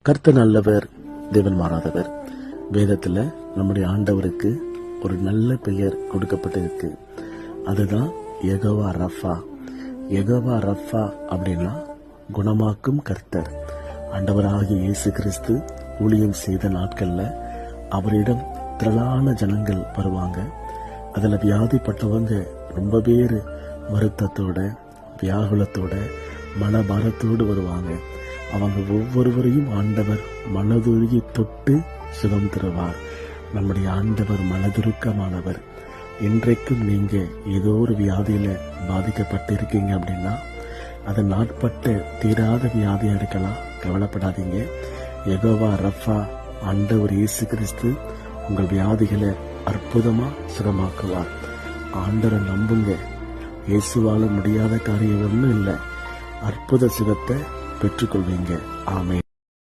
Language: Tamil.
கர்த்தர் நல்லவர், தேவன் மாறாதவர். வேதத்துல நம்முடைய ஆண்டவருக்கு ஒரு நல்ல பெயர் கொடுக்கப்பட்டிருக்கு. அதுதான் யெகோவா ரஃபா. யெகோவா ரஃபா அப்படின்னா குணமாக்கும் கர்த்தர். ஆண்டவராகிய இயேசு கிறிஸ்து ஊழியம் செய்த நாட்கள்ல அவரிடம் திரளான ஜனங்கள் வருவாங்க. அதுல வியாதிப்பட்டவங்க ரொம்ப பேரு வருத்தத்தோட, வியாகுலத்தோட, மனபாரத்தோடு வருவாங்க. அவங்க ஒவ்வொருவரையும் ஆண்டவர் மனதுருகி தொட்டு சுகம் தருவார். நம்முடைய ஆண்டவர் மனதுருக்கமானவர். இன்றைக்கும் நீங்க ஏதோ ஒரு வியாதியில பாதிக்கப்பட்டிருக்கீங்க அப்படின்னா அது நாட்பட்ட தீராத வியாதியா இருக்கலாம். கவலைப்படாதீங்க. யெகோவா ரஃபா ஆண்டவர் இயேசு கிறிஸ்து உங்கள் வியாதிகளை அற்புதமா சுகமாக்குவார். ஆண்டவரை நம்புங்க. இயேசுவால முடியாத காரியம் ஒன்றும் இல்லை. அற்புத சுகத்தை பெற்றுக்கொள்வீங்க. ஆமென்.